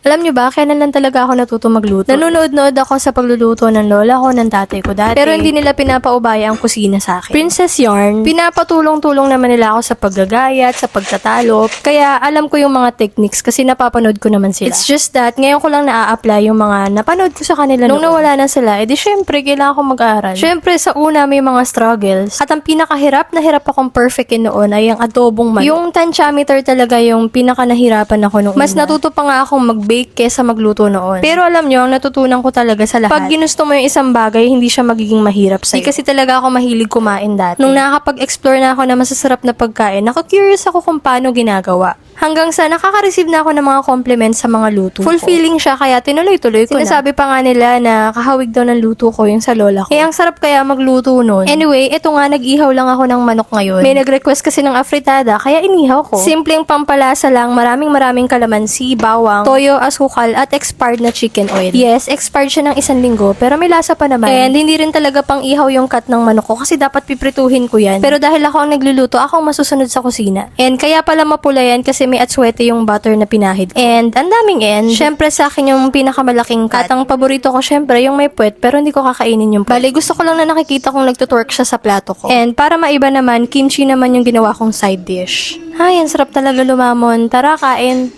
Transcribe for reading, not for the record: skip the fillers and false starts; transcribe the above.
Alam nyo ba, kailan lang talaga ako natuto magluto? Nanonood-nood ako sa pagluluto ng lola ko, ng tatay ko dati. Pero hindi nila pinapaubaya ang kusina sa akin. Princess Yarn, pinapatulong-tulong naman nila ako sa paggagayat, sa pagtatalo. Kaya alam ko yung mga techniques kasi napapanood ko naman sila. It's just that, ngayon ko lang na-apply yung mga napanood ko sa kanila nung nawala na sila. Eh di syempre, kailangan ko mag-aaral. Syempre, sa una may mga struggles. At ang pinakahirap na hirap akong perfectin noon ay ang adobong manok. Yung tantiameter talaga yung pinaka-nahirapan ako noon. Mas natuto pa nga akong mag-bake kesa magluto noon. Pero alam nyo, ang natutunan ko talaga sa lahat, pag ginusto mo yung isang bagay, hindi siya magiging mahirap sa'yo. Kasi talaga ako mahilig kumain dati. Nung nakakapag-explore na ako na masasarap na pagkain, curious ako kung paano ginagawa. Hanggang sa nakaka-receive na ako ng mga compliments sa mga luto ko. Fulfilling siya, kaya tinuloy-tuloy ko na. Sinasabi pa nga nila na kahawig daw ng luto ko yung sa lola ko. Eh, ang sarap kaya magluto nun. Anyway, eto nga, nag-ihaw lang ako ng manok ngayon. May nag-request kasi ng afritada, kaya inihaw ko. Simpleng pampalasa lang, maraming kalamansi, bawang, toyo, asukal, at expired na chicken oil. Yes, expired siya ng 1 linggo, pero may lasa pa naman. And hindi rin talaga pang ihaw yung cut ng manok ko kasi dapat piprituhin ko yan. Pero dahil ako ang nagluluto, ako ang masusunod sa kusina. And kaya pala mapula yan kasi may atswete yung butter na pinahid. And ang daming end. Syempre sa akin yung pinakamalaking cut. At ang paborito ko syempre yung may puwet, pero hindi ko kakainin yung puwet. Bali, gusto ko lang na nakikita kong nagtutwork siya sa plato ko. And para maiba naman, kimchi naman yung ginawa kong side dish. Ay, ang sarap talaga lumamon. Tara, kain.